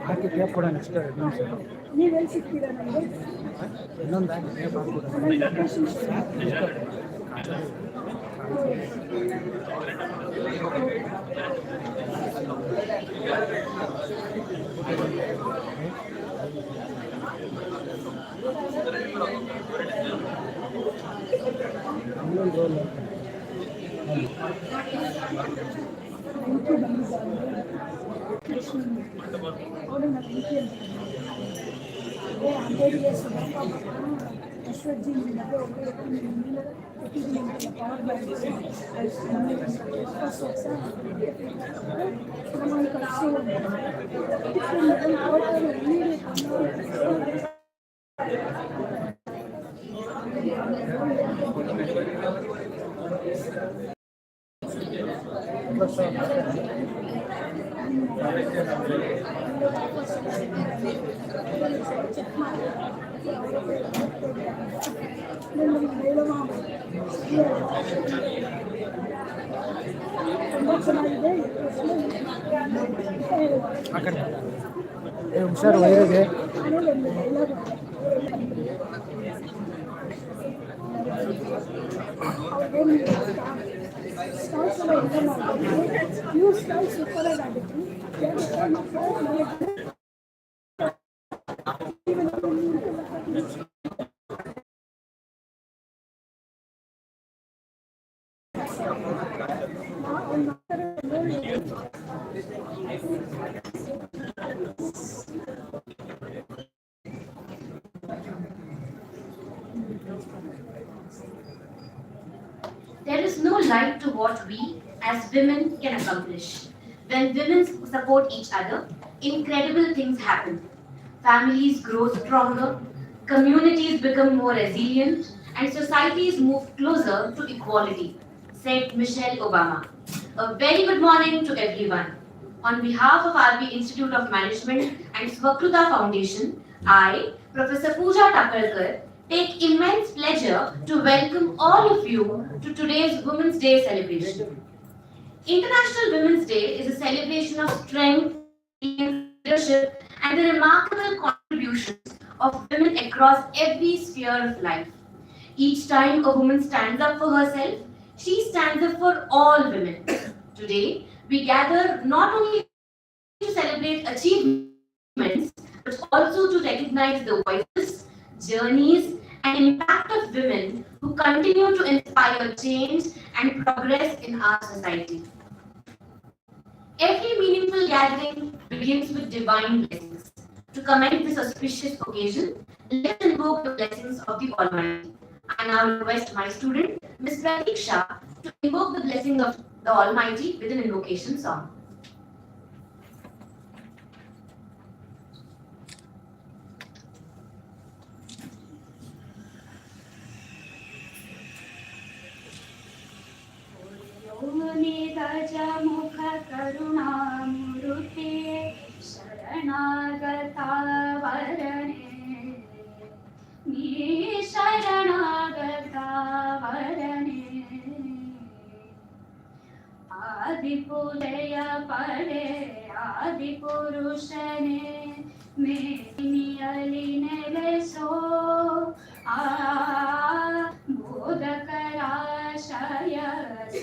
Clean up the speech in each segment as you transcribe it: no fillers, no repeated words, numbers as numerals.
ಹಾಕಿ tape ಕೊಡೋಣ ಅಷ್ಟೇ ನೀವೆಲ್ಲಿ ಸಿಗ್ತೀರಾ ನನಗೆ ಇನ್ನೊಂದು ಹಾಕಿ ಟೇಪ್ ಇನ್ನೊಂದು ರೋಲ್ ಹುಷಾರು ವೈರಿಗೆ There is no limit to what we as women can accomplish. When women support each other, incredible things happen. Families grow stronger, communities become more resilient, and societies move closer to equality. said Michelle Obama. A very good morning to everyone. On behalf of RB Institute of Management and Swakruta Foundation, I, Professor Pooja Takarkar, take immense pleasure to welcome all of you to today's Women's Day celebration. International Women's Day is a celebration of strength, leadership, and the remarkable contributions of women across every sphere of life. Each time a woman stands up for herself, she stands up for all women. Today, we gather not only to celebrate achievements, but also to recognize the voices, journeys, and impact of women who continue to inspire change and progress in our society. Every meaningful gathering begins with divine blessings. To commence this auspicious occasion, let's invoke the blessings of the Almighty. I now request my student, Ms. Pratiksha, to invoke the blessing of the Almighty with an invocation song. गजमुख करुणामूर्ते शरणागता वरणे शरणागता वरणे आदिपुलय पडे आदिपुरुषने मेनियली नेलेसो बोधकराशय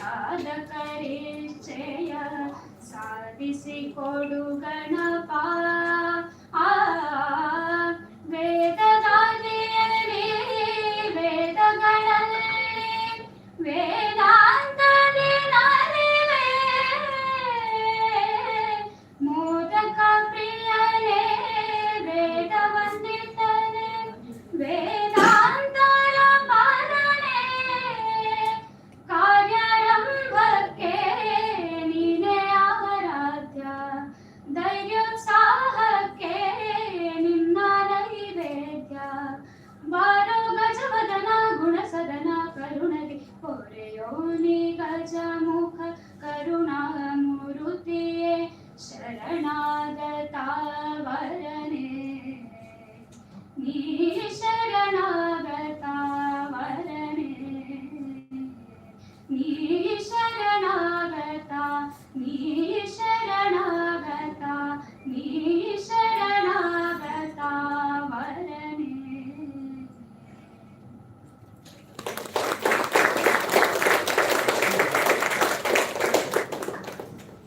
साधकरिचय साधिಸಿ ಕೊಡು ಗಣಪ ವೇದದಲ್ಲಿ ವೇದಗಳಲ್ಲಿ ವೇದಾಂತದಿ ನಲಿವೆ ಮೋದಕ ಪ್ರಿಯನೇ ವೇದ ವಂದಿತನೇ ವೇದಾಂತರ ಪಾಲನೆ ಕಾರ್ಯಾರಂಭಕ್ಕೆ ನೀನೇ ಆರಾಧ್ಯ ಧೈರ್ಯೋತ್ಸಾಹಕ್ಕೆ ನಿನ್ನ ನೈವೇದ್ಯ ಬಾರೋ ಗಜವದನ ಗುಣಸದನ ಕರುಣಗೆ ಹೊರೆಯೋ ನೀ ಗಜಮುಖ ಕರುಣಾಮೂರ್ತಿಯೇ ಶರಣಾಗತ ವರನೆ ನೀ ಶರಣಾಗತ ವರನೆ ನೀ ಶರಣಾಗತ ನೀ ಶರಣಾಗತ ನೀ ಶರಣಾಗತ ವರನೆ.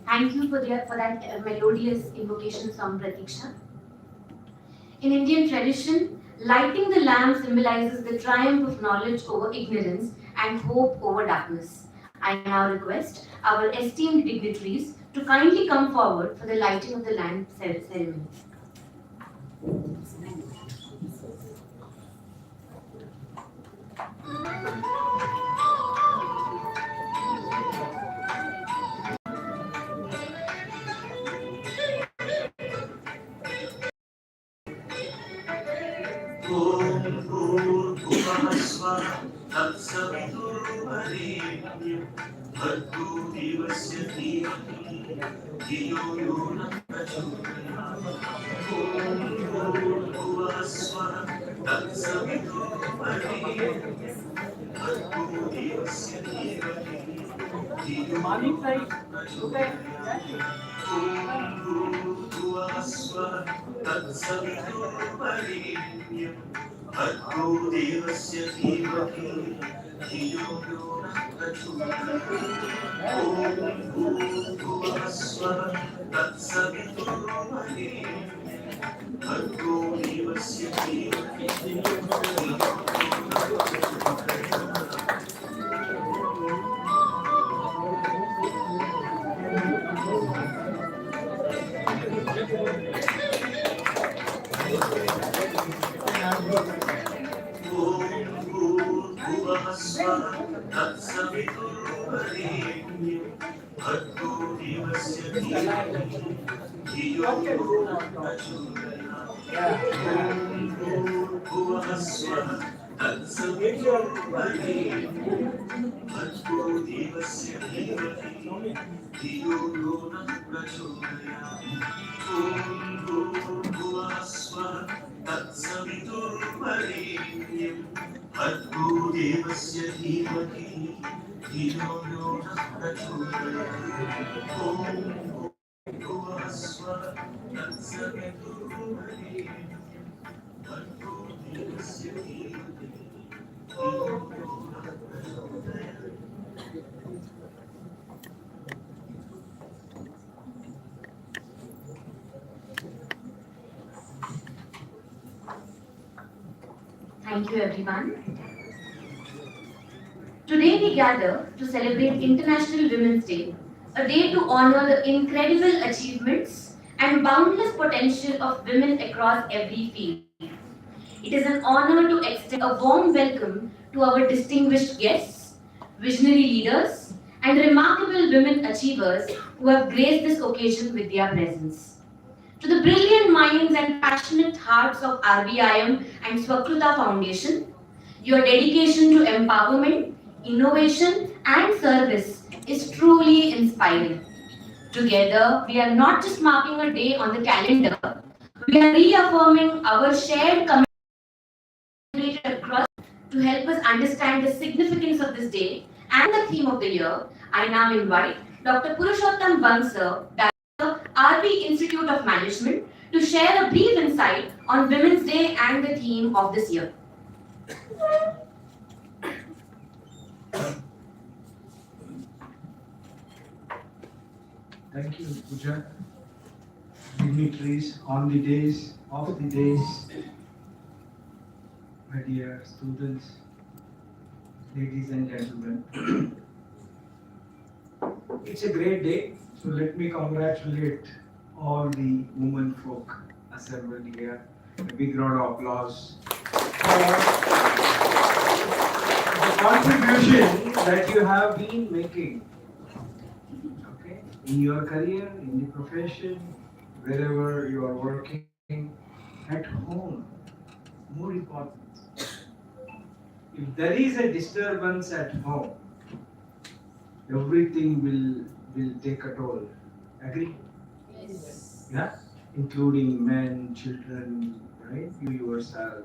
Thank you for that melodious invocation song, Pratiksha. In Indian tradition, lighting the lamp symbolizes the triumph of knowledge over ignorance and hope over darkness. I now request our esteemed dignitaries to kindly come forward for the lighting of the lamp ceremony. भर्गो देवस्य धीमहि धियो यो नः प्रचोदयात् ॐ भूर्भुवः स्वः तत्सवितुर्वरेण्यं भर्गो देवस्य धीमहि धियो यो नः प्रचोदयात् ॐ भूर्भुवः स्वः तत्सवितुर्वरेण्यं भर्गो देवस्य धीमहि धियो यो नः प्रचोदयात् ॐ भूर्भुवः स्वः तत्सवितुर्वरेण्यं भर्गो देवस्य धीमहि धियो यो नः तत्सवितुर्वरेण्यं भर्गो देवस्य धीमहि धियो यो नः प्रचोदयात् ॐ भूर्भुवः स्वः तत्सवितुर्वरेण्यं भर्गो देवस्य धीमहि धियो यो नः प्रचोदयात् ॐ भूर्भुवः स्वः तत्सवितुर्वरेण्यं भर्गो देवस्य धीमहि धियो यो नः प्रचोदयात् ॐ भूर्भुवः स्वः तत्सवितुर्वरेण्यं भर्गो देवस्य धीमहि धियो यो नः प्रचोदयात् Thank you, everyone. Today we gather to celebrate International Women's Day, a day to honor the incredible achievements and boundless potential of women across every field. It is an honor to extend a warm welcome to our distinguished guests, visionary leaders, and remarkable women achievers who have graced this occasion with their presence. To the brilliant minds and passionate hearts of RVIM and Swakruta Foundation, your dedication to empowerment, innovation, and service is truly inspiring. Together, we are not just marking a day on the calendar, we are reaffirming our shared commitment across to help us understand the significance of this day and the theme of the year. I now invite Dr. Purushottam Bansal, Director, RV Institute of Management, to share a brief insight on Women's Day and the theme of this year. Thank you, Pooja. Dignitaries, on the days, off the days, my dear students, ladies and gentlemen. It's a great day, so let me congratulate all the women folk assembled here. A big round of applause for the contribution that you have been making. Okay, in your career, in the profession, wherever you are working, at home, more important. If there is a disturbance at home, everything will take a toll. Agree? Yes. Yeah? Including men, children, right? You yourself.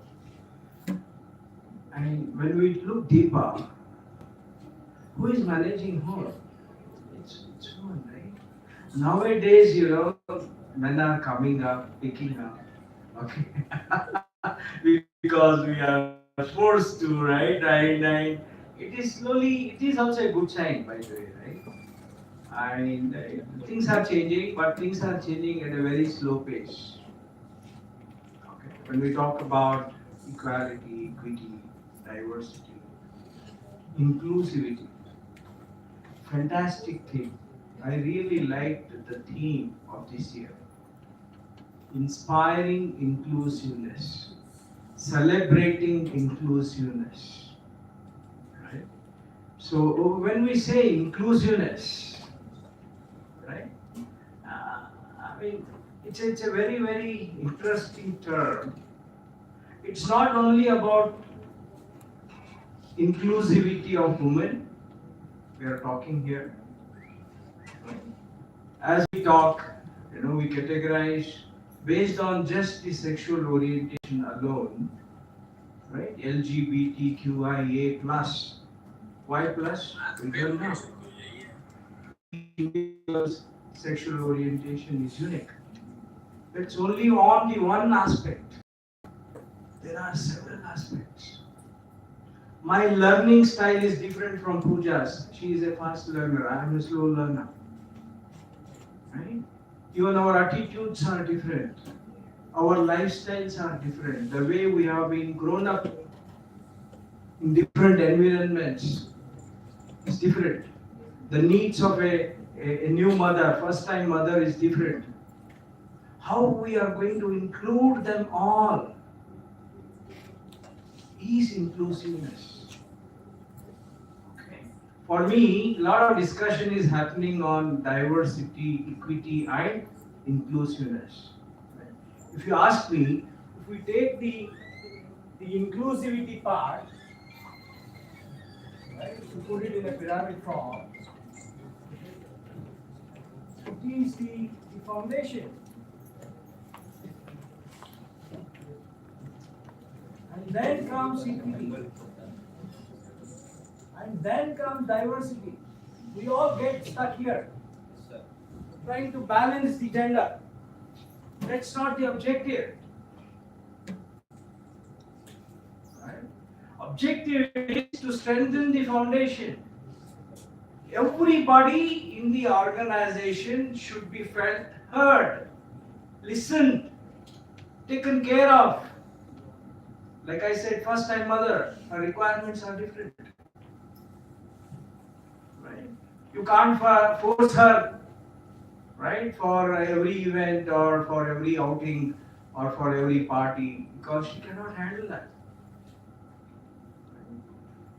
And when we look deeper, who is managing home? It's women, right? Nowadays, men are coming up, picking up. Okay. Because we are forced to, right? And it is also a good sign, by the way, right? And things are changing, but things are changing at a very slow pace. Okay. When we talk about equality, equity, diversity, inclusivity, fantastic thing. I really liked the theme of this year. Inspiring inclusiveness, celebrating inclusiveness. Right? So when we say inclusiveness, right? It's a very, very interesting term. It's not only about inclusivity of women. We are talking here. As we talk, we categorize based on just the sexual orientation alone, right? LGBTQIA plus. Why plus? We don't know. Individual's sexual orientation is unique. That's only on the one aspect. There are several aspects. My learning style is different from Pooja's. She is a fast learner. I am a slow learner. Right? Even our attitudes are different. Our lifestyles are different. The way we have been grown up in different environments is different. The needs of a new mother, first time mother is different. How we are going to include them all is inclusiveness. Okay. For me, a lot of discussion is happening on diversity, equity, and inclusiveness. If you ask me, if we take the the inclusivity part, right, to put it in a pyramid form, it is the foundation. And then comes equity. And then comes diversity. We all get stuck here, trying to balance the gender. That's not the objective. Right? Objective is to strengthen the foundation. Everybody in the organization should be felt heard, listened, taken care of. Like I said, first time mother, her requirements are different. Right? You can't force her, right, for every event or for every outing or for every party because she cannot handle that.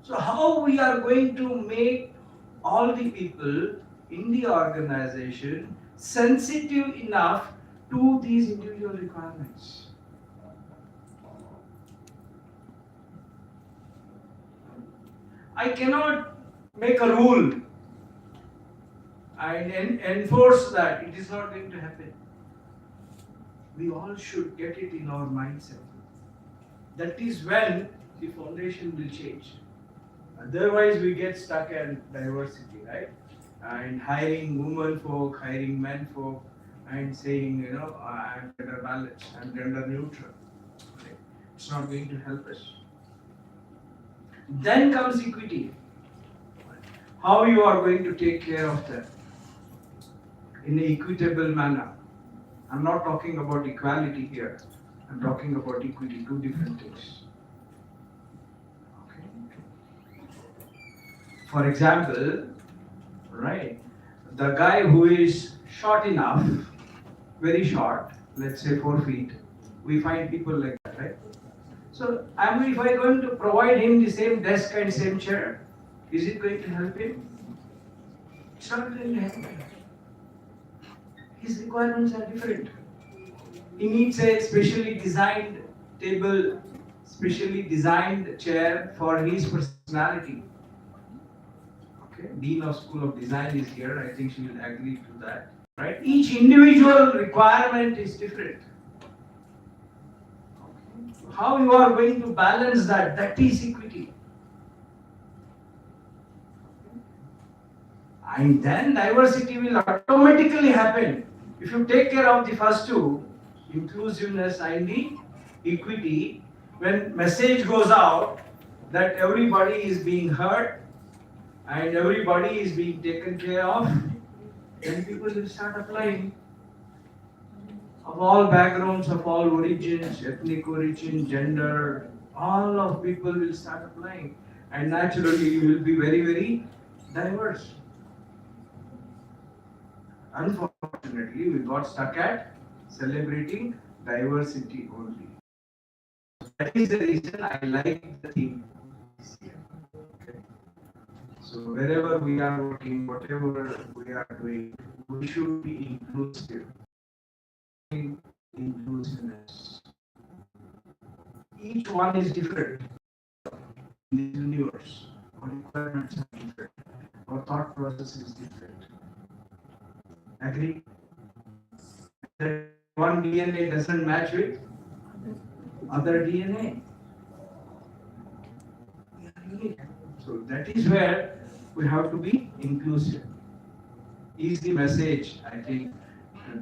So how we are going to make all the people in the organization sensitive enough to these individual requirements? I cannot make a rule and enforce that. It is not going to happen. We all should get it in our mindset. That is when the foundation will change. Otherwise, we get stuck in diversity, right? And hiring women folk, hiring men folk, and saying, I'm gender balanced, I'm gender neutral. Right? It's not going to help us. Then comes equity. How you are going to take care of that in an equitable manner. I'm not talking about equality here. I'm talking about equity, two different things. Okay. For example, right, the guy who is short enough, very short, let's say 4 feet, we find people like that, right? So, if I'm going to provide him the same desk and same chair, is it going to help him? It's not going to help him. His requirements are different. He needs a specially designed table, specially designed chair for his personality. Okay, Dean of School of Design is here. I think she will agree to that. Right? Each individual requirement is different. How you are going to balance that? That is equity. And then diversity will automatically happen. If you take care of the first two, inclusiveness and the equity, when message goes out that everybody is being heard and everybody is being taken care of, then people will start applying. Of all backgrounds, of all origins, ethnic origin, gender, all of people will start applying. And naturally you will be very, very diverse. Unfortunately, we got stuck at celebrating diversity only. That is the reason I like the theme. Okay. So wherever we are working, whatever we are doing, we should be inclusive. Inclusiveness. Each one is different in this universe. Our requirements are different. Our thought process is different. Agree? That one DNA doesn't match with other DNA. We are unique. So that is where we have to be inclusive. Is the message, I think,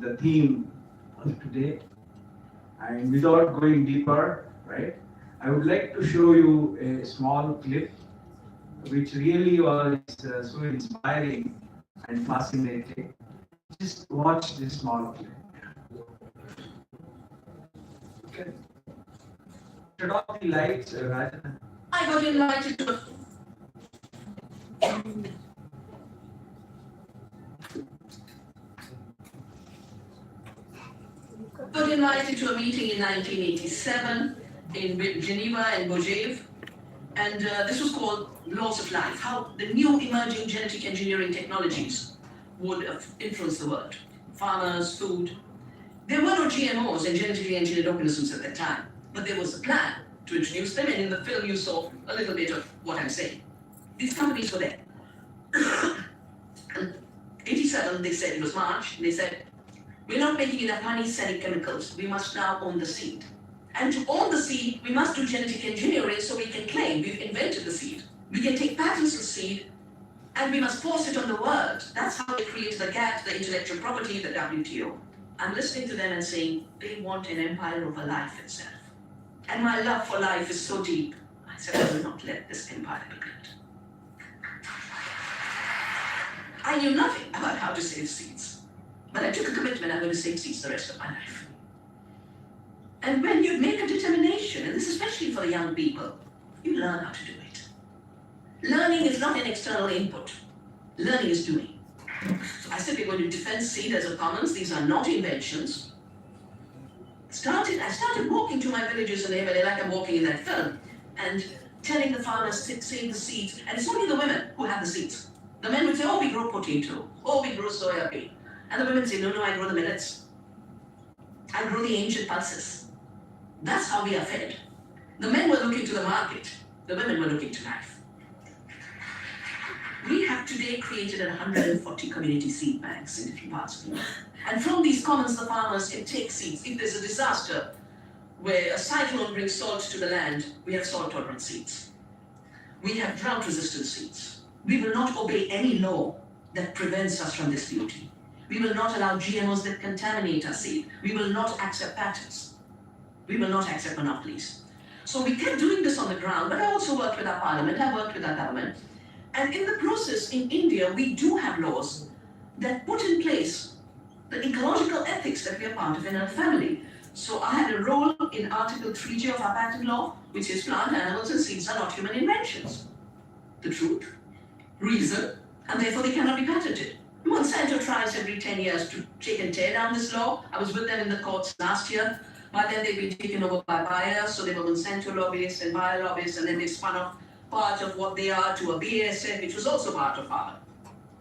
the theme of today. And without going deeper, right, I would like to show you a small clip which really was so inspiring and fascinating. Just watch this small clip. Okay. Shut off the lights, Rajan. I got invited to a meeting in 1987 in Geneva and Bojave, and this was called Laws of Life, how the new emerging genetic engineering technologies would influence the world. Farmers, food. There were no GMOs and genetically engineered organisms at that time, but there was a plan to introduce them, and in the film you saw a little bit of what I'm saying. These companies were there. And 87, they said, it was March, they said, we're not making enough money selling chemicals. We must now own the seed. And to own the seed, we must do genetic engineering so we can claim we've invented the seed. We can take patents of seed and we must force it on the world. That's how they created the GATT, the intellectual property, the WTO. I'm listening to them and saying, they want an empire over life itself. And my love for life is so deep. I said, I will not let this empire be built. I knew nothing about how to save seeds. But I took a commitment, I'm going to save seeds the rest of my life. And when you make a determination, and this is especially for the young people, you learn how to do it. Learning is not an external input. Learning is doing. So I said we're going to defend seed as a commons. These are not inventions. I started walking to my villages in Everett, like I'm walking in that film, and telling the farmers to save the seeds. And it's only the women who have the seeds. The men would say, oh, we grow potato. Oh, we grow soya bean. And the women say, no, I grow the millets. I grow the ancient pulses. That's how we are fed. The men were looking to the market. The women were looking to life. We have today created 140 community seed banks in different parts of the world. And from these commons, the farmers can take seeds. If there's a disaster where a cyclone brings salt to the land, we have salt-tolerant seeds. We have drought-resistant seeds. We will not obey any law that prevents us from this beauty. We will not allow GMOs that contaminate our seed. We will not accept patents. We will not accept monopolies. So we kept doing this on the ground, but I also worked with our parliament, I worked with our government. And in the process, in India, we do have laws that put in place the ecological ethics that we are part of in our family. So I had a role in Article 3G of our patent law, which is plant, animals, and seeds are not human inventions. The truth, reason, and therefore they cannot be patented. Monsanto tries every 10 years to take and tear down this law. I was with them in the courts last year. By then they've been taken over by buyers, so they were Monsanto lobbyists and buyer lobbyists, and then they spun off part of what they are to a BASF, which was also part of our.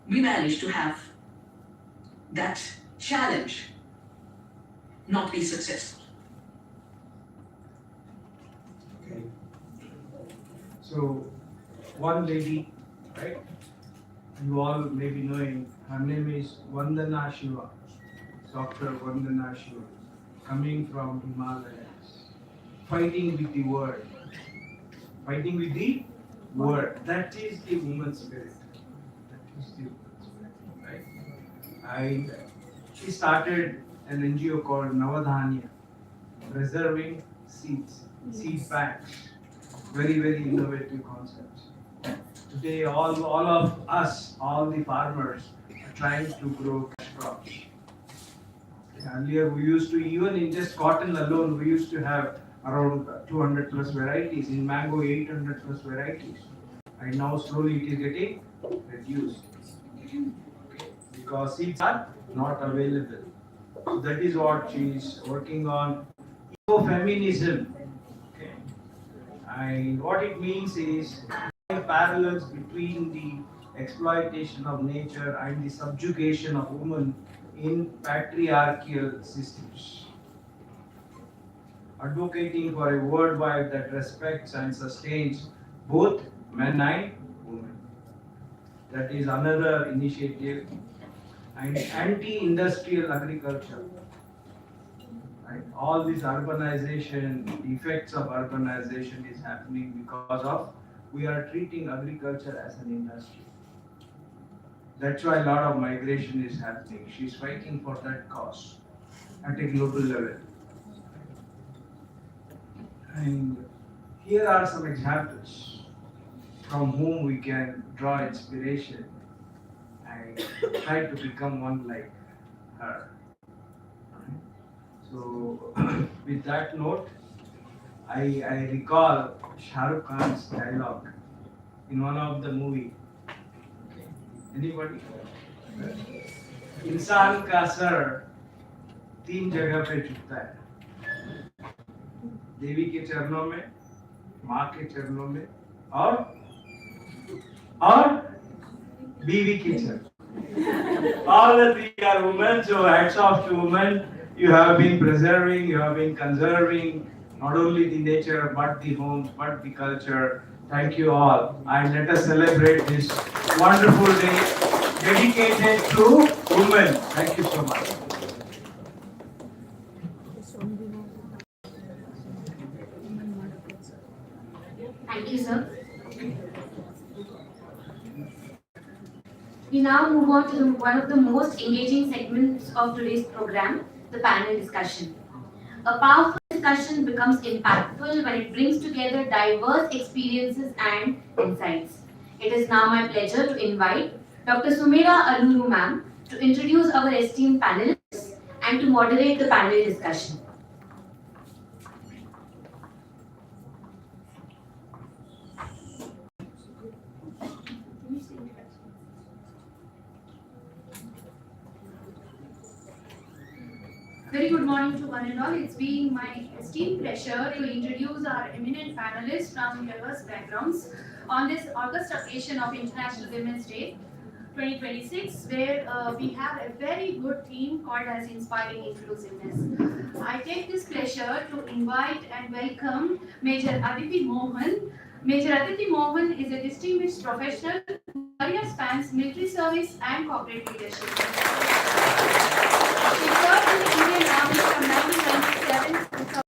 We managed to have that challenge not be successful. Okay. So, one lady, right? You all may be knowing, her name is Vandana Shiva, Dr. Vandana Shiva, coming from Himalayas, fighting with the word. Fighting with the word. That is the woman spirit. That is the woman spirit, right? And she started an NGO called Navadhanya, preserving seeds, seed banks. Very, very innovative concepts. Today, all of us, all the farmers, are trying to grow cash crops. Earlier, we used to, even in just cotton alone, we used to have around 200 plus varieties. In mango, 800 plus varieties. And now, slowly, it is getting reduced. Because seeds are not available. So that is what she is working on. Ecofeminism. Okay. And what it means is parallels between the exploitation of nature and the subjugation of women in patriarchal systems. Advocating for a worldwide that respects and sustains both men and women. That is another initiative. And anti-industrial agriculture. Right? All this urbanization, the effects of urbanization is happening because of we are treating agriculture as an industry. That's why a lot of migration is happening. She's fighting for that cause at a global level. And here are some examples from whom we can draw inspiration and try to become one like her. So, with that note, I recall Shah Rukh Khan's dialogue in one of the movie. Anybody? इंसान का sir 3 जगह पे झुकता है, देवी के चरणों में, माँ के चरणों में और बीवी के चरणों. All the 3 are women, so hats off to women. You have been preserving, you have been conserving not only the nature, but the homes, but the culture. Thank you all, and let us celebrate this wonderful day dedicated to women. Thank you so much. Thank you, sir. We now move on to one of the most engaging segments of today's program, the panel discussion. A powerful discussion becomes impactful when it brings together diverse experiences and insights. It is now my pleasure to invite Dr. Sumera Aluru ma'am to introduce our esteemed panelists and to moderate the panel discussion. Very good morning to one and all. It's been my esteemed pleasure to introduce our eminent panelists from diverse backgrounds on this August occasion of International Women's Day 2026, where we have a very good theme called as Inspiring Inclusiveness. I take this pleasure to invite and welcome Major Aditi Mohan. Major Aditi Mohan is a distinguished professional whose career spans military service and corporate leadership. She served in the Indian Army from 1997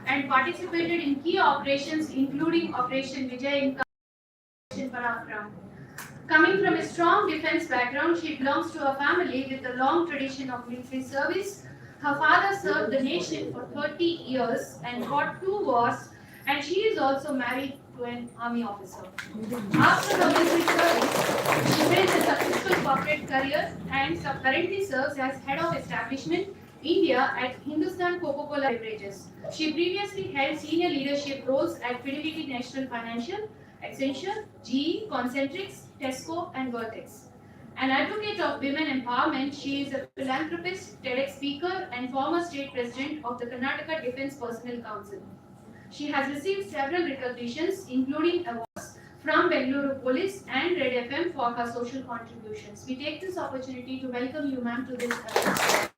and participated in key operations including Operation Vijay in Operation Parakram. Coming from a strong defense background, she belongs to a family with a long tradition of military service. Her father served the nation for 30 years and fought 2 wars, and she is also married to an army officer. After her military service, she built a successful corporate career and currently serves as head of establishment India at Hindustan Coca-Cola Beverages. She previously held senior leadership roles at Fidelity National Financial, Accenture, GE, Concentrix, Tesco, and Vertex. An advocate of women empowerment, she is a philanthropist, TEDx speaker, and former state president of the Karnataka Defence Personnel Council. She has received several recognitions, including awards from Bengaluru Police and Red FM for her social contributions. We take this opportunity to welcome you, ma'am, to this event.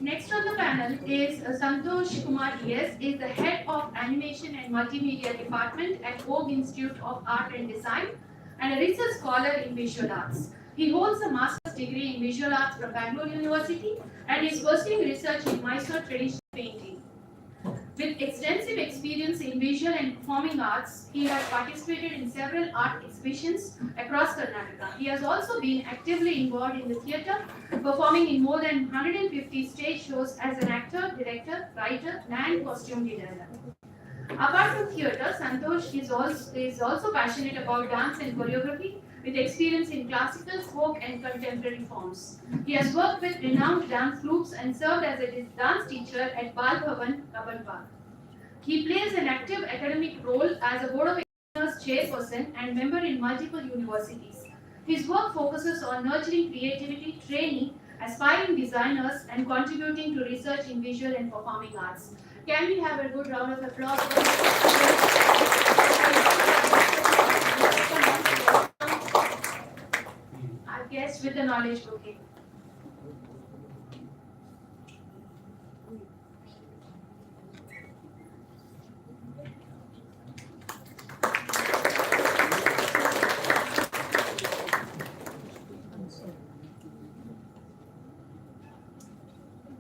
Next on the panel is Santosh Kumar ES, is the head of Animation and Multimedia Department at Vogue Institute of Art and Design and a research scholar in visual arts. He holds a master's degree in visual arts from Bangalore University and is pursuing research in Mysore traditional painting. With extensive experience in visual and performing arts, he has participated in several art exhibitions across Karnataka. He has also been actively involved in the theatre, performing in more than 150 stage shows as an actor, director, writer, and costume designer. Apart from theatre, Santosh is also passionate about dance and choreography, with experience in classical, folk, and contemporary forms. He has worked with renowned dance groups and served as a dance teacher at Bal Bhavan, Kaban Park. He plays an active academic role as a Board of Examiners chairperson and member in multiple universities. His work focuses on nurturing creativity, training aspiring designers, and contributing to research in visual and performing arts. Can we have a good round of applause our guest with the knowledge bouquet?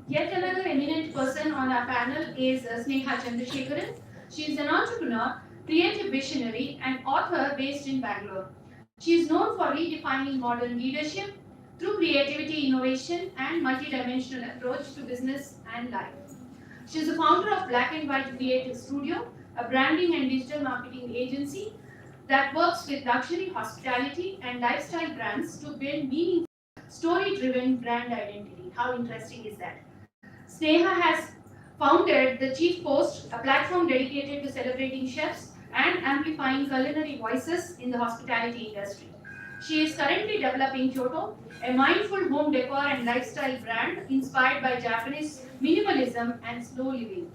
Yet another eminent person on our panel is Sneha Chandrasekharan. She is an entrepreneur, creative visionary, and author based in Bangalore. She is known for redefining modern leadership through creativity, innovation, and multidimensional approach to business and life. She is the founder of Black and White Creative Studio, a branding and digital marketing agency that works with luxury, hospitality, and lifestyle brands to build meaningful, story-driven brand identity. How interesting is that? Sneha has founded the Chief Post, a platform dedicated to celebrating chefs and amplifying culinary voices in the hospitality industry. She is currently developing Kyoto, a mindful home decor and lifestyle brand inspired by Japanese minimalism and slow living.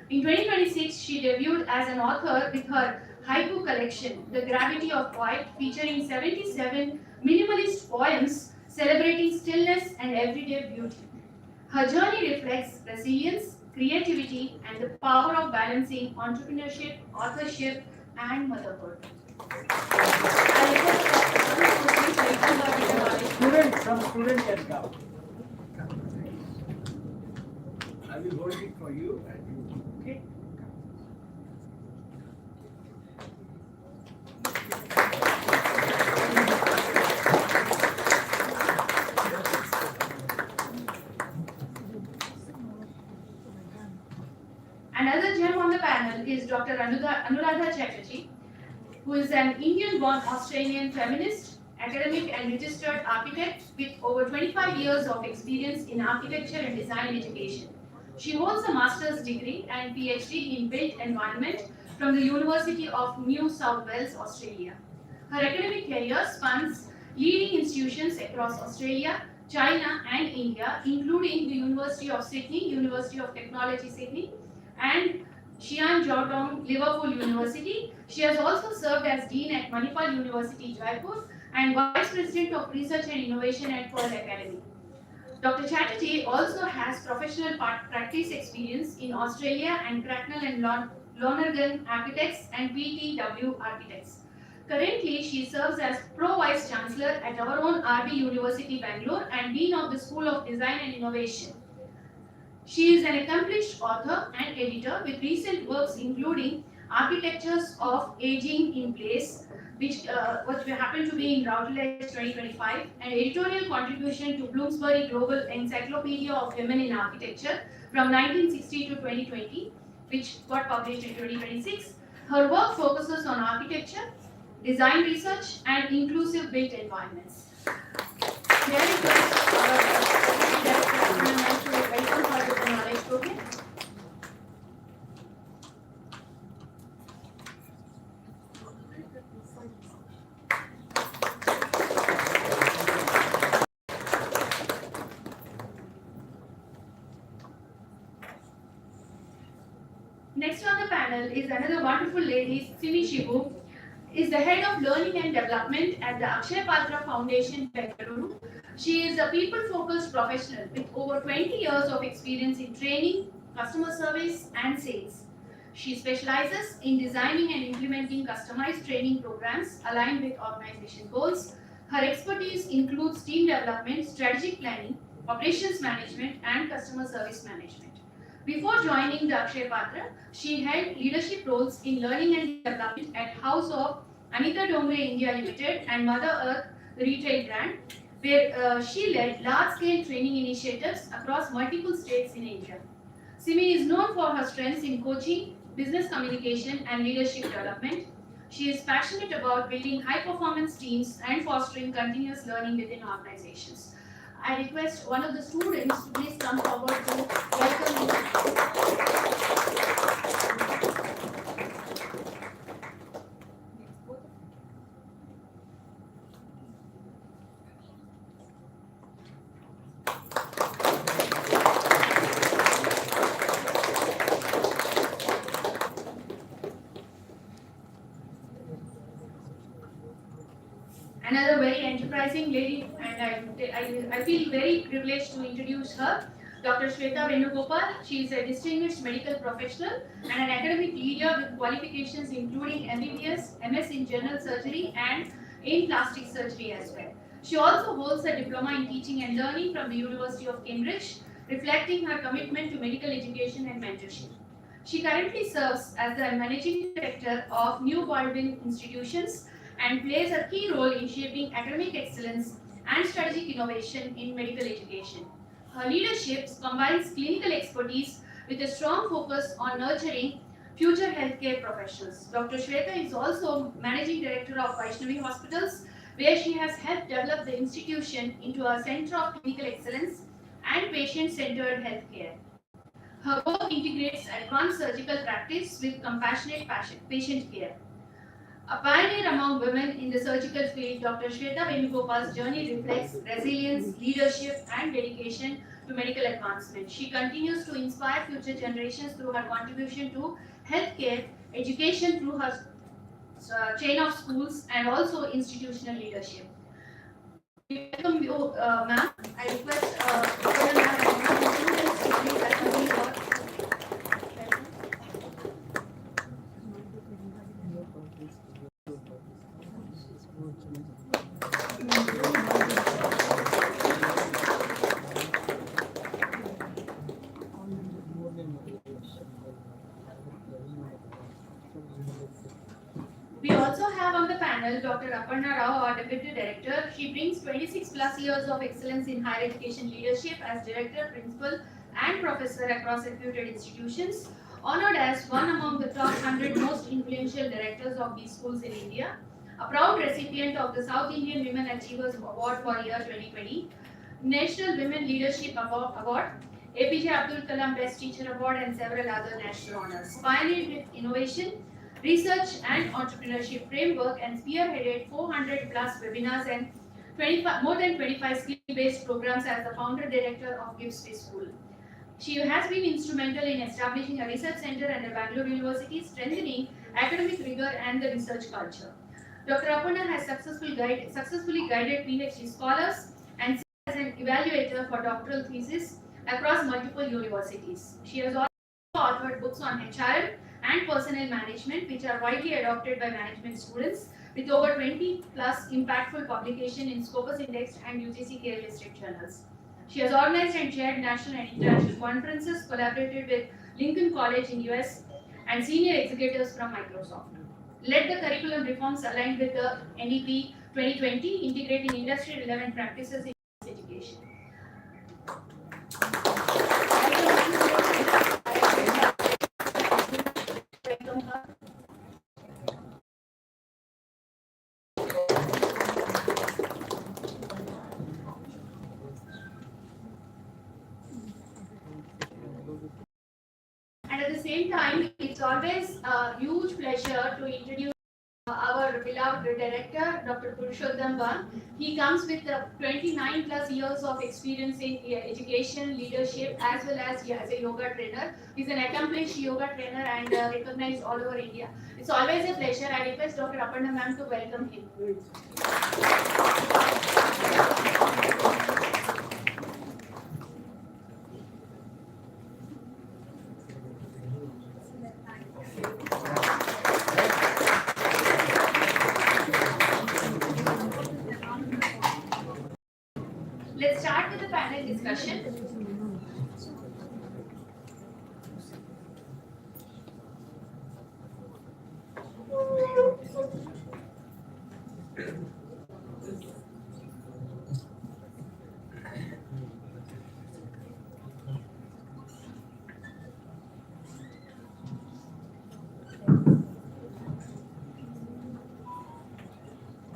In 2026, she debuted as an author with her haiku collection, The Gravity of Quiet, featuring 77 minimalist poems celebrating stillness and everyday beauty. Her journey reflects resilience, creativity, and the power of balancing entrepreneurship, authorship, and motherhood. I request Dr. Anand Some student can come. I will hold it for you and you, okay? Another gem on the panel is Dr. Anuradha Chatterjee, who is an Indian-born Australian feminist, academic and registered architect with over 25 years of experience in architecture and design education. She holds a master's degree and PhD in built environment from the University of New South Wales, Australia. Her academic career spans leading institutions across Australia, China and India, including the University of Sydney, University of Technology Sydney, and Xian Jiaotong Liverpool University. She has also served as Dean at Manipal University, Jaipur, and Vice President of Research and Innovation at Pearl Academy. Dr. Chatterjee also has professional practice experience in Australia and Cracknell and Lonergan Architects and PTW Architects. Currently, she serves as Pro Vice Chancellor at our own RB University, Bangalore, and Dean of the School of Design and Innovation. She is an accomplished author and editor with recent works including Architectures of Aging in Place, which happened to be in Routledge 2025, and editorial contribution to Bloomsbury Global Encyclopedia of Women in Architecture from 1960 to 2020, which got published in 2026. Her work focuses on architecture, design research, and inclusive built environments. May I request our Director to welcome her to the knowledge program. Next on the panel is another wonderful lady, Simi Shibu, is the head of learning and development at the Akshay Patra Foundation, Bengaluru. She is a people-focused professional with over 20 years of experience in training, customer service, and sales. She specializes in designing and implementing customized training programs aligned with organization goals. Her expertise includes team development, strategic planning, operations management, and customer service management. Before joining the Akshay Patra, she held leadership roles in learning and development at House of Anita Dongre India Limited and Mother Earth retail brand, where she led large-scale training initiatives across multiple states in India. Simi is known for her strengths in coaching, business communication, and leadership development. She is passionate about building high-performance teams and fostering continuous learning within organizations. I request one of the students to please come forward to welcome you. Another very enterprising lady, and I feel very privileged to introduce her, Dr. Shweta Venugopal. She is a distinguished medical professional and an academic leader with qualifications including MBBS, MS in general surgery, and in plastic surgery as well. She also holds a diploma in teaching and learning from the University of Cambridge, reflecting her commitment to medical education and mentorship. She currently serves as the managing director of New Baldwin Institutions and plays a key role in shaping academic excellence and strategic innovation in medical education. Her leadership combines clinical expertise with a strong focus on nurturing future healthcare professionals. Dr. Shweta is also managing director of Vaishnavi Hospitals, where she has helped develop the institution into a center of clinical excellence and patient-centered healthcare. Her work integrates advanced surgical practice with compassionate patient care. A pioneer among women in the surgical field, Dr. Shweta Venugopal's journey reflects resilience, leadership, and dedication to medical advancement. She continues to inspire future generations through her contribution to healthcare, education through her chain of schools, and also institutional leadership. We welcome you, ma'am. I request Dr. Ma'am and the students to please accompany her. We also have on the panel Dr. Aparna Rao, our Deputy Director. She brings 26 plus years of excellence in higher education leadership as Director, Principal, and Professor across reputed institutions. Honored as one among the top 100 most influential directors of these schools in India. A proud recipient of the South Indian Women Achievers Award for year 2020. National Women Leadership Award. APJ Abdul Kalam Best Teacher Award and several other national honors. Pioneered with innovation, research and entrepreneurship framework and spearheaded 400 plus webinars and more than 25 skill-based programs as the founder director of Gibbs School. She has been instrumental in establishing a research center at the Bangalore University, strengthening academic rigor and the research culture. Dr. Aparna has successfully guided PhD scholars and as an evaluator for doctoral thesis across multiple universities. She has also authored books on HRM and personnel management, which are widely adopted by management students, with over 20 plus impactful publication in Scopus Index and UGC Care Listed journals. She has organized and chaired national and international conferences, collaborated with Lincoln College in US and senior executives from Microsoft. Led the curriculum reforms aligned with the NEP 2020, integrating industry relevant practices in education. And at the same time, it's always a huge pleasure to introduce our beloved director, Dr. Purushottam Ban. He comes with 29 plus years of experience in education, leadership, as well as a yoga trainer. He's an accomplished yoga trainer and recognized all over India. It's always a pleasure. I request Dr. Aparna ma'am to welcome him. Let's start with the panel discussion.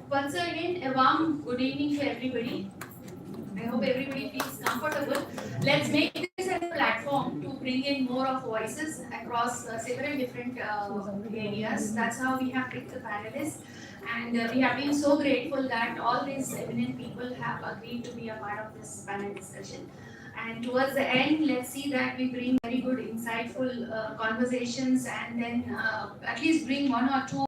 Once again, a warm good evening to everybody. I hope everybody feels comfortable. Let's make this as a platform to bring in more of voices across several different areas. That's how we have picked the panelists. And we have been so grateful that all these eminent people have agreed to be a part of this panel discussion. And towards the end, let's see that we bring very good, insightful conversations and then at least bring one or two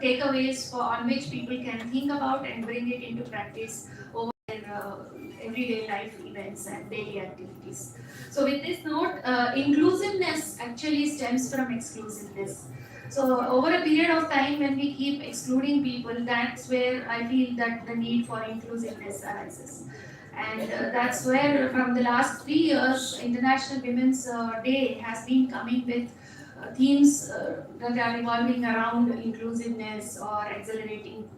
takeaways on which people can think about and bring it into practice over their everyday life events and daily activities. So with this note, inclusiveness actually stems from exclusiveness. So over a period of time when we keep excluding people, that's where I feel that the need for inclusiveness arises. And that's where from the last 3 years, International Women's Day has been coming with themes that are revolving around inclusiveness or accelerating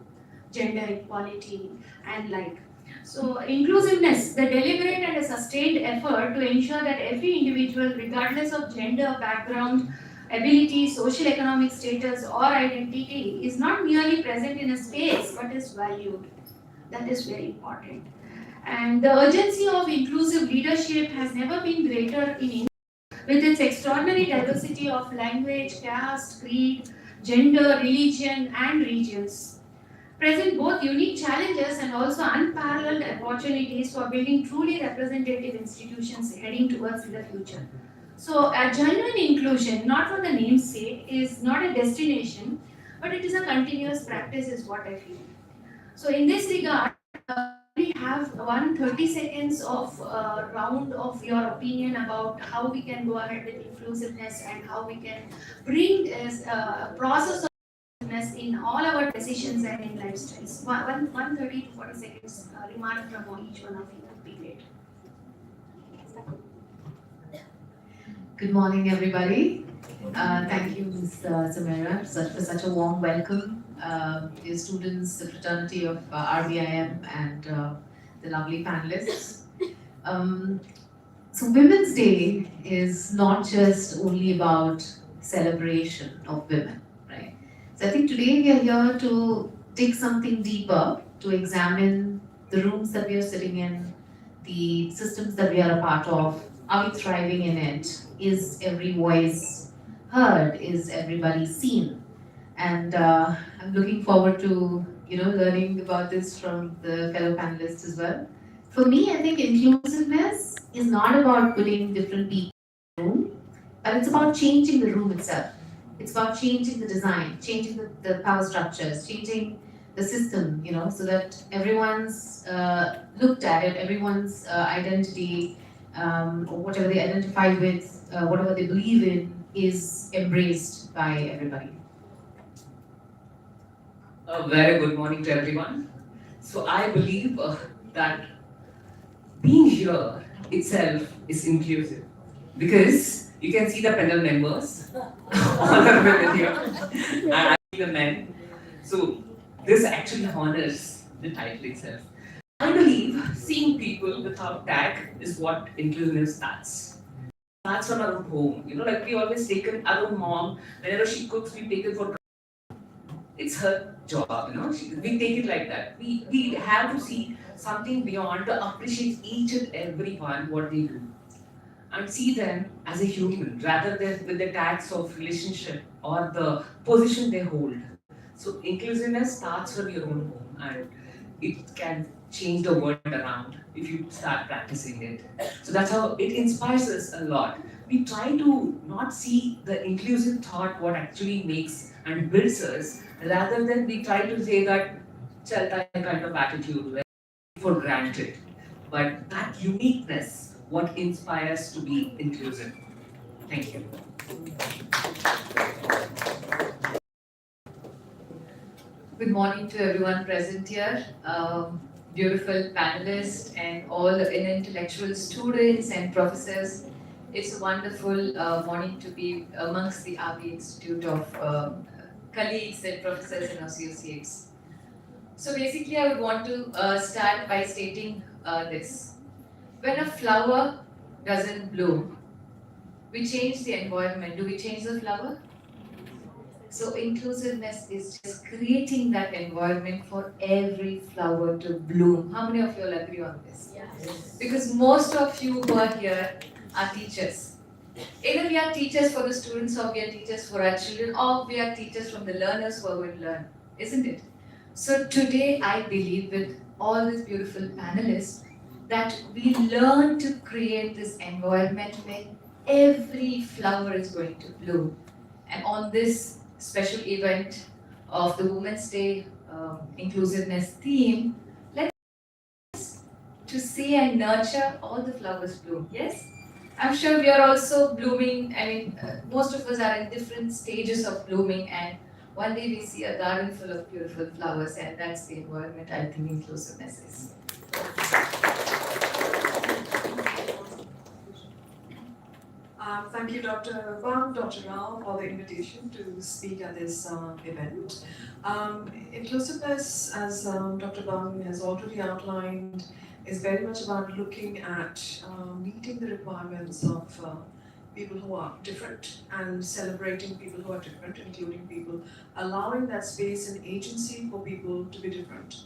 gender equality and like. So inclusiveness, the deliberate and a sustained effort to ensure that every individual, regardless of gender, background, ability, social economic status or identity, is not merely present in a space but is valued. That is very important. And the urgency of inclusive leadership has never been greater in India. With its extraordinary diversity of language, caste, creed, gender, religion, and regions, present both unique challenges and also unparalleled opportunities for building truly representative institutions heading towards the future. So, a genuine inclusion, not for the name's sake, is not a destination, but it is a continuous practice, is what I feel. So, in this regard, we have 130 seconds of round of your opinion about how we can go ahead with inclusiveness and how we can bring this process of inclusiveness in all our decisions and in lifestyles. 130 to 40 seconds remark from each one of you would be great. Good morning, everybody. Thank you, Ms. Samira, for such a warm welcome. Dear students, the fraternity of RVIM, and the lovely panelists. So Women's Day is not just only about celebration of women, right? So I think today we are here to dig something deeper, to examine the rooms that we are sitting in, the systems that we are a part of. Are we thriving in it? Is every voice heard? Is everybody seen? And I'm looking forward to learning about this from the fellow panelists as well. For me, I think inclusiveness is not about putting different people in the room, but it's about changing the room itself. It's about changing the design, changing the power structures, changing the system, so that everyone's looked at it, everyone's identity, or whatever they identify with, whatever they believe in, is embraced by everybody. A very good morning to everyone. So I believe that being here itself is inclusive, because you can see the panel members, all the women here, and I see the men. So this actually honors the title itself. I believe seeing people without tag is what inclusiveness starts. Starts from our own home. Like we always take our own mom, whenever she cooks, we take it for it's her job, we take it like that. We have to see something beyond to appreciate each and every one what they do, and see them as a human rather than with the tags of relationship or the position they hold. So inclusiveness starts from your own home, and it can change the world around if you start practicing it. So that's how it inspires us a lot. We try to not see the inclusive thought what actually makes and builds us, rather than we try to say that chalta hai kind of attitude where we take for granted. But that uniqueness what inspires to be inclusive. Thank you. Good morning to everyone present here, beautiful panelists and all the intellectual students and professors. It's a wonderful morning to be amongst the RV Institute of colleagues and professors and associates. So basically I would want to start by stating this. When a flower doesn't bloom, we change the environment. Do we change the flower? So inclusiveness is just creating that environment for every flower to bloom. How many of you all agree on this? Yes. Because most of you who are here are teachers. Either we are teachers for the students, or we are teachers for our children, or we are teachers from the learners who are going to learn, isn't it? So today I believe with all these beautiful panelists that we learn to create this environment where every flower is going to bloom. And on this special event of the Women's Day inclusiveness theme, let's to see and nurture all the flowers bloom. Yes? I'm sure we are also blooming. I mean, most of us are in different stages of blooming, and one day we see a garden full of beautiful flowers, and that's the environment I think inclusiveness is. Thank you, Dr. Rvim, Dr. Rao, for the invitation to speak at this event. Inclusiveness, as Dr. Rvim has already outlined, is very much about looking at meeting the requirements of people who are different and celebrating people who are different, including people, allowing that space and agency for people to be different.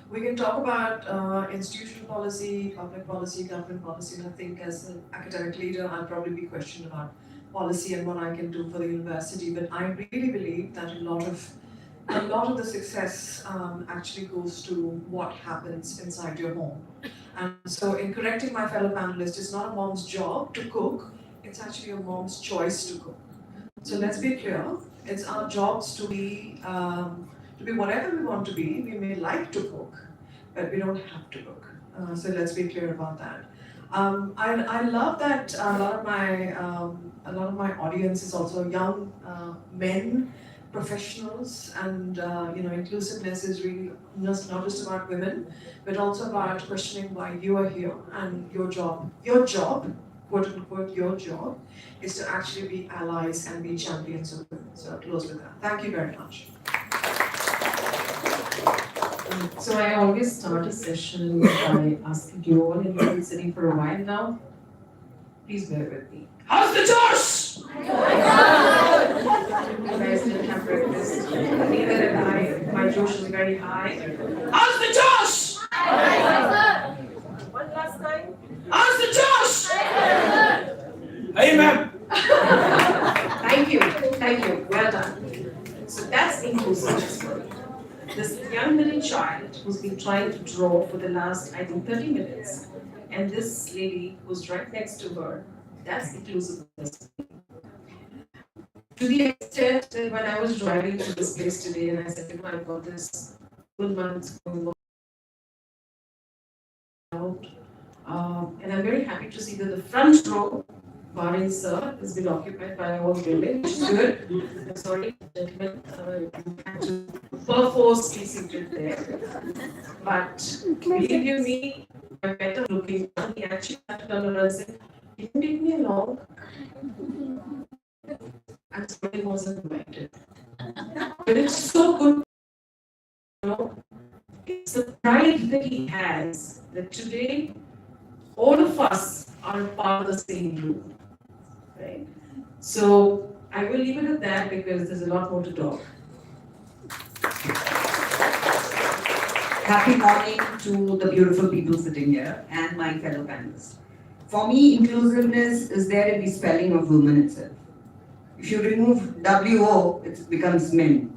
We can talk about institutional policy, public policy, government policy, and I think as an academic leader, I'll probably be questioned about policy and what I can do for the university, but I really believe that a lot of the success actually goes to what happens inside your home. And so in correcting my fellow panelists, it's not a mom's job to cook, it's actually a mom's choice to cook. So let's be clear, it's our jobs to be whatever we want to be. We may like to cook, but we don't have to cook. So let's be clear about that. I love that a lot of my audience is also young men, professionals, and inclusiveness is really not just about women, but also about questioning why you are here and your job, quote unquote, your job is to actually be allies and be champions of women. So I'll close with that. Thank you very much. So I always start a session by asking you all, and you've been sitting for a while now. Please bear with me. How's the toss? You guys didn't have breakfast. Neither did I. My Josh is very high. How's the toss? One last time. How's the toss? Hey, ma'am. Thank you. Well done. So that's inclusiveness for me. This young little child who's been trying to draw for the last, I think, 30 minutes, and this lady who's right next to her, that's inclusiveness. To the extent that when I was driving to this place today, and I said, I've got this good month going on, and I'm very happy to see that the front row, barring sir, has been occupied by our women, which is good. I'm sorry, gentlemen, you had to perforce be seated there. But believe you me, I'm better looking. He actually had to turn around and say, it didn't take me long. And somebody wasn't invited. But it's so good, it's the pride that he has that today all of us are part of the same group. Right? So I will leave it at that because there's a lot more to talk. Happy morning to the beautiful people sitting here and my fellow panelists. For me, inclusiveness is there in the spelling of woman itself. If you remove WO, it becomes men.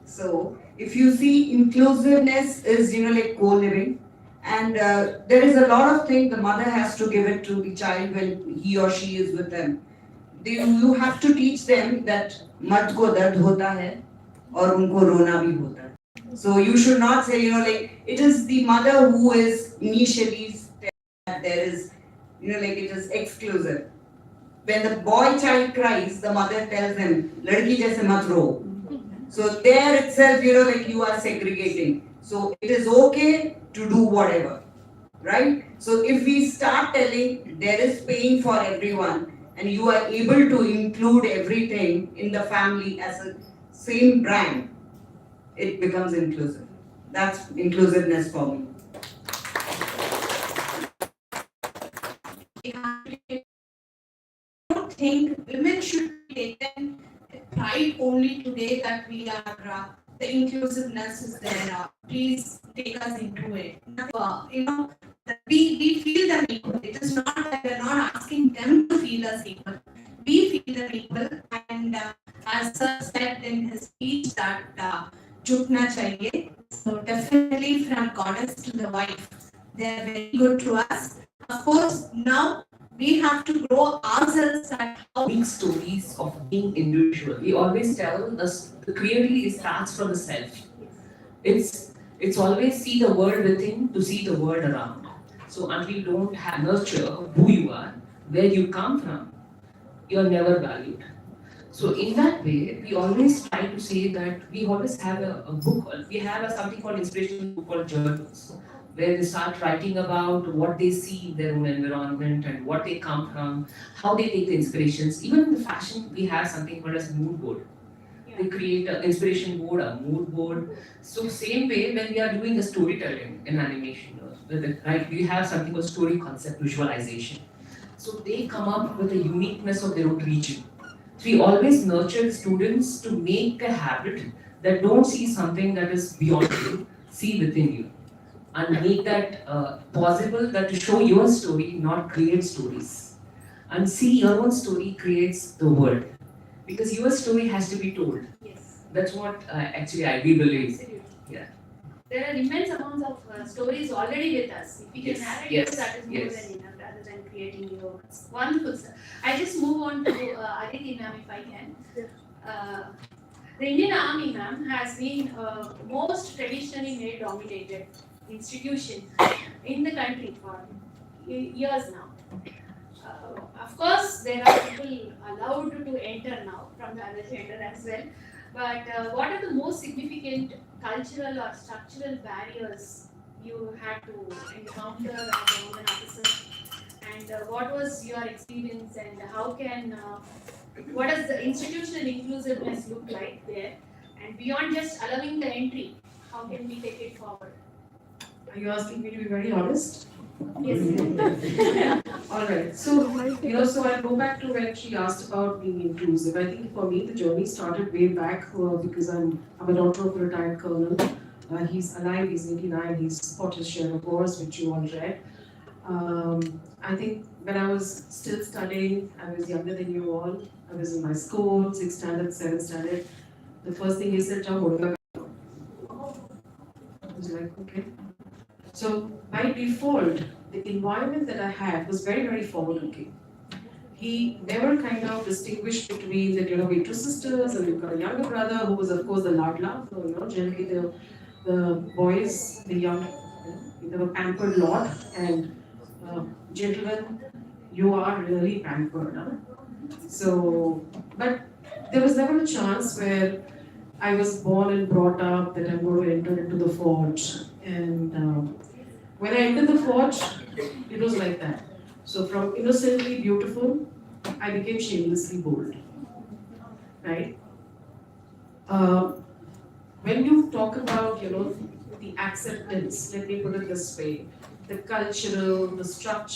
So if you see, inclusiveness is like co-living, and there is a lot of things the mother has to give it to the child when he or she is with them. You have to teach them that मर्द को दर्द होता है और उनको रोना भी होता है. So you should not say, it is the mother who is initially that there is, it is exclusive. When the boy child cries, the mother tells them, "Ladki jaise mat ro." So there itself, you are segregating. So it is okay to do whatever, right? So if we start telling there is pain for everyone, and you are able to include everything in the family as a same brand, it becomes inclusive. That's inclusiveness for me. I don't think women should be taken pride only today that we are the inclusiveness is there. Please take us into it. We feel them equal. It is not that we are not asking them to feel us equal. We feel them equal, and as Sir said in his speech that jhukna chahiye. So definitely from goddess to the wife, they are very good to us. Of course, now we have to grow ourselves at how Big stories of being individual. We always tell the creativity starts from the self. It's always see the world within to see the world around. So until you don't nurture who you are, where you come from, you're never valued. So in that way, we always try to say that we always have a book. We have something called Inspirational book called journals, where they start writing about what they see in their own environment and what they come from, how they take the inspirations. Even in the fashion, we have something called as mood board. They create an inspiration board, a mood board. So same way, when we are doing the storytelling in animation, right, we have something called story concept visualization. So they come up with a uniqueness of their own region. So we always nurture students to make a habit that don't see something that is beyond you, see within you. And make that possible, that to show your story, not create stories. and see your own story creates the world. Because your story has to be told. Yes. That's what we believe. Absolutely. Yeah. There are immense amounts of stories already with us. If we can Yes, narrate yes, those, that is more yes. than enough rather than creating new ones. Wonderful, sir. I just move on to Aditi ma'am if I can. The Indian Army, ma'am, has been most traditionally male dominated institution in the country for years now. Of course, there are people allowed to enter now from the other gender as well. But what are the most significant cultural or structural barriers you had to encounter as a woman officer? And what was your experience and what does the institutional inclusiveness look like there? And beyond just allowing the entry, how can we take it forward? Are you asking me to be very honest? Yes. All right. So I'll go back to when she asked about being inclusive. I think for me, the journey started way back because I'm a daughter of a retired colonel. He's alive, he's 89, he's fought his share of wars, which you all read. I think when I was still studying, I was younger than you all. I was in my school, 6th standard, 7th standard. The first thing he said, "Jao hodga." I was like, okay. So by default, the environment that I had was very, very forward-looking. He never kind of distinguished between that, we're two sisters and we've got a younger brother who was, of course, the ladla. So, generally the boys, the young, they were pampered lot, and gentlemen, you are really pampered. Huh? So, but there was never a chance where I was born and brought up that I'm going to enter into the forge. And when I entered the forge, it was like that. So from innocently beautiful, I became shamelessly bold. Right? When you talk about, the acceptance, let me put it this way, the cultural, the structure,